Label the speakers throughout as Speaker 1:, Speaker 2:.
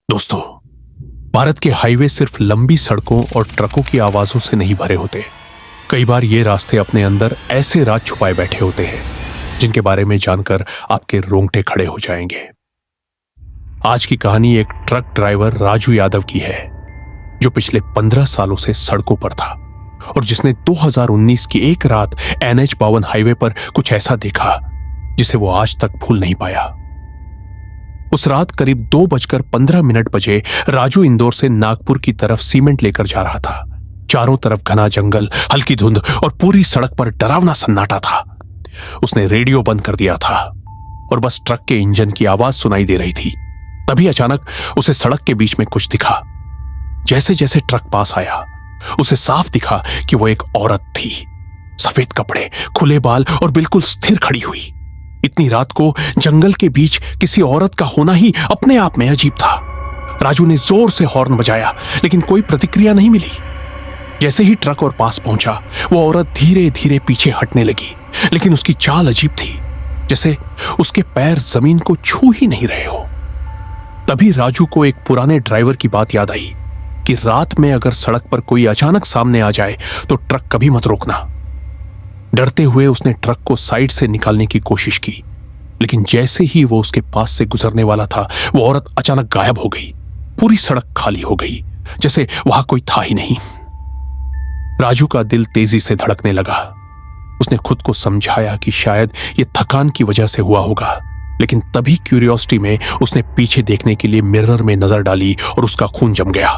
Speaker 1: दोस्तों, भारत के हाईवे सिर्फ लंबी सड़कों और ट्रकों की आवाजों से नहीं भरे होते। कई बार ये रास्ते अपने अंदर ऐसे राज छुपाए बैठे होते हैं जिनके बारे में जानकर आपके रोंगटे खड़े हो जाएंगे। आज की कहानी एक ट्रक ड्राइवर राजू यादव की है जो पिछले 15 सालों से सड़कों पर था और जिसने 2019 की एक रात NH-52 हाईवे पर कुछ ऐसा देखा जिसे वो आज तक भूल नहीं पाया। उस रात करीब 2:15 बजे राजू इंदौर से नागपुर की तरफ सीमेंट लेकर जा रहा था। चारों तरफ घना जंगल, हल्की धुंध और पूरी सड़क पर डरावना सन्नाटा था। उसने रेडियो बंद कर दिया था और बस ट्रक के इंजन की आवाज सुनाई दे रही थी। तभी अचानक उसे सड़क के बीच में कुछ दिखा। जैसे जैसे ट्रक पास आया उसे साफ दिखा कि वो एक औरत थी। सफेद कपड़े, खुले बाल और बिल्कुल स्थिर खड़ी हुई। इतनी रात को जंगल के बीच किसी औरत का होना ही अपने आप में अजीब था। राजू ने जोर से हॉर्न बजाया लेकिन कोई प्रतिक्रिया नहीं मिली। जैसे ही ट्रक और पास पहुंचा वो औरत धीरे धीरे पीछे हटने लगी, लेकिन उसकी चाल अजीब थी, जैसे उसके पैर जमीन को छू ही नहीं रहे हो। तभी राजू को एक पुराने ड्राइवर की बात याद आई कि रात में अगर सड़क पर कोई अचानक सामने आ जाए तो ट्रक कभी मत रोकना। डरते हुए उसने ट्रक को साइड से निकालने की कोशिश की, लेकिन जैसे ही वो उसके पास से गुजरने वाला था वो औरत अचानक गायब हो गई। पूरी सड़क खाली हो गई, जैसे वहां कोई था ही नहीं। राजू का दिल तेजी से धड़कने लगा। उसने खुद को समझाया कि शायद ये थकान की वजह से हुआ होगा, लेकिन तभी क्यूरियोसिटी में उसने पीछे देखने के लिए मिरर में नजर डाली और उसका खून जम गया।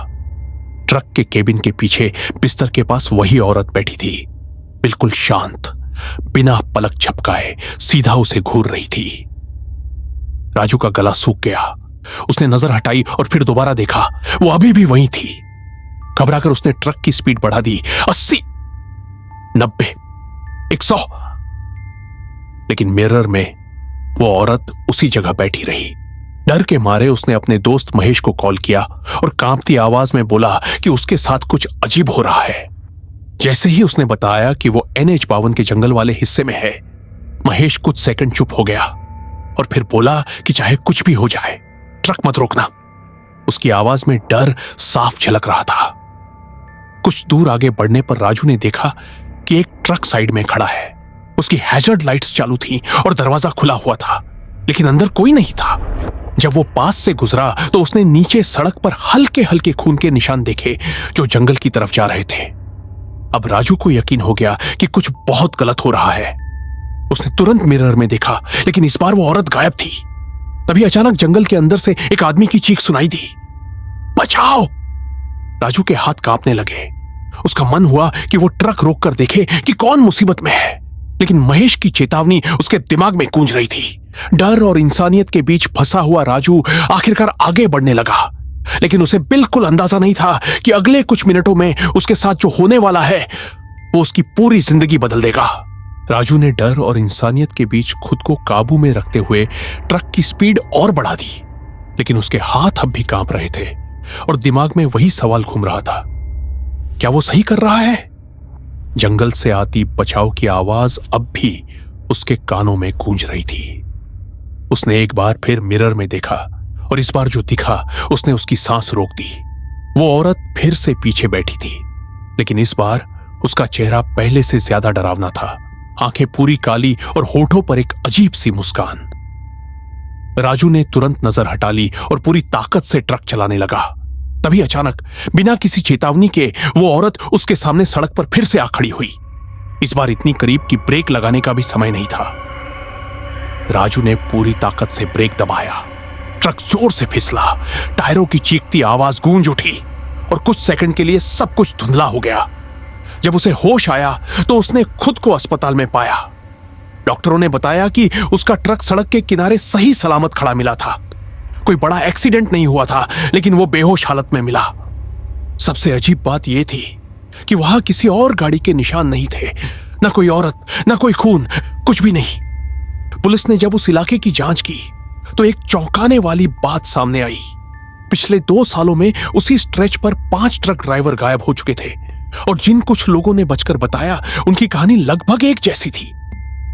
Speaker 1: ट्रक के केबिन के पीछे बिस्तर के पास वही औरत बैठी थी, बिल्कुल शांत, बिना पलक झपकाए सीधा उसे घूर रही थी। राजू का गला सूख गया। उसने नजर हटाई और फिर दोबारा देखा, वो अभी भी वहीं थी। घबराकर उसने ट्रक की स्पीड बढ़ा दी, 80, 90, 100, लेकिन मिरर में वो औरत उसी जगह बैठी रही। डर के मारे उसने अपने दोस्त महेश को कॉल किया और कांपती आवाज में बोला कि उसके साथ कुछ अजीब हो रहा है। जैसे ही उसने बताया कि वो NH-52 के जंगल वाले हिस्से में है, महेश कुछ सेकंड चुप हो गया और फिर बोला कि चाहे कुछ भी हो जाए ट्रक मत रोकना। उसकी आवाज में डर साफ झलक रहा था। कुछ दूर आगे बढ़ने पर राजू ने देखा कि एक ट्रक साइड में खड़ा है। उसकी हैजर्ड लाइट्स चालू थी और दरवाजा खुला हुआ था, लेकिन अंदर कोई नहीं था। जब वो पास से गुजरा तो उसने नीचे सड़क पर हल्के हल्के खून के निशान देखे जो जंगल की तरफ जा रहे थे। अब राजू को यकीन हो गया कि कुछ बहुत गलत हो रहा है। उसने तुरंत मिरर में देखा, लेकिन इस बार वो औरत गायब थी। तभी अचानक जंगल के अंदर से एक आदमी की चीख सुनाई दी, बचाओ! राजू के हाथ कांपने लगे। उसका मन हुआ कि वो ट्रक रोक कर देखे कि कौन मुसीबत में है, लेकिन महेश की चेतावनी उसके दिमाग में गूंज रही थी। डर और इंसानियत के बीच फंसा हुआ राजू आखिरकार आगे बढ़ने लगा, लेकिन उसे बिल्कुल अंदाजा नहीं था कि अगले कुछ मिनटों में उसके साथ जो होने वाला है वो उसकी पूरी जिंदगी बदल देगा। राजू ने डर और इंसानियत के बीच खुद को काबू में रखते हुए ट्रक की स्पीड और बढ़ा दी, लेकिन उसके हाथ अब भी कांप रहे थे और दिमाग में वही सवाल घूम रहा था, क्या वो सही कर रहा है? जंगल से आती बचाव की आवाज अब भी उसके कानों में गूंज रही थी। उसने एक बार फिर मिरर में देखा और इस बार जो दिखा उसने उसकी सांस रोक दी। वो औरत फिर से पीछे बैठी थी, लेकिन इस बार उसका चेहरा पहले से ज्यादा डरावना था। आंखें पूरी काली और होठों पर एक अजीब सी मुस्कान। राजू ने तुरंत नजर हटा ली और पूरी ताकत से ट्रक चलाने लगा। तभी अचानक बिना किसी चेतावनी के वो औरत उसके सामने सड़क पर फिर से आ खड़ी हुई। इस बार इतनी करीब कि ब्रेक लगाने का भी समय नहीं था। राजू ने पूरी ताकत से ब्रेक दबाया। ट्रक जोर से फिसला, टायरों की चीखती आवाज गूंज उठी और कुछ सेकंड के लिए सब कुछ धुंधला हो गया। जब उसे होश आया तो उसने खुद को अस्पताल में पाया। डॉक्टरों ने बताया कि उसका ट्रक सड़क के किनारे सही सलामत खड़ा मिला था। कोई बड़ा एक्सीडेंट नहीं हुआ था, लेकिन वो बेहोश हालत में मिला। सबसे अजीब बात यह थी कि वहां किसी और गाड़ी के निशान नहीं थे, ना कोई औरत, ना कोई खून, कुछ भी नहीं। पुलिस ने जब उस इलाके की जांच की तो एक चौंकाने वाली बात सामने आई। पिछले 2 सालों में उसी स्ट्रेच पर 5 ट्रक ड्राइवर गायब हो चुके थे और जिन कुछ लोगों ने बचकर बताया उनकी कहानी लगभग एक जैसी थी।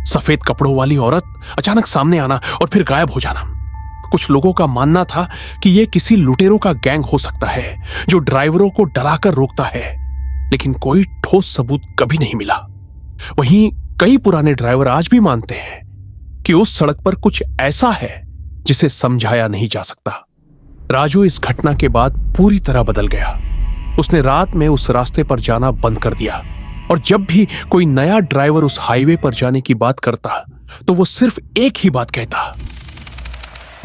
Speaker 1: सफेद कपड़ों वाली औरत अचानक सामने आना और फिर गायब हो जाना। कुछ लोगों का मानना था कि यह किसी लुटेरों का गैंग हो सकता है जो ड्राइवरों को डराकर रोकता है, लेकिन कोई ठोस सबूत कभी नहीं मिला। वहीं कई पुराने ड्राइवर आज भी मानते हैं कि उस सड़क पर कुछ ऐसा है जिसे समझाया नहीं जा सकता। राजू इस घटना के बाद पूरी तरह बदल गया। उसने रात में उस रास्ते पर जाना बंद कर दिया और जब भी कोई नया ड्राइवर उस हाईवे पर जाने की बात करता तो वो सिर्फ एक ही बात कहता,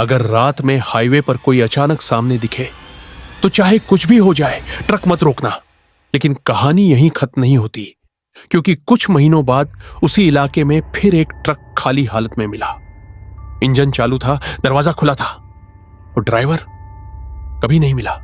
Speaker 1: अगर रात में हाईवे पर कोई अचानक सामने दिखे तो चाहे कुछ भी हो जाए, ट्रक मत रोकना। लेकिन कहानी यहीं खत्म नहीं होती, क्योंकि कुछ महीनों बाद उसी इलाके में फिर एक ट्रक खाली हालत में मिला। इंजन चालू था, दरवाजा खुला था और ड्राइवर कभी नहीं मिला।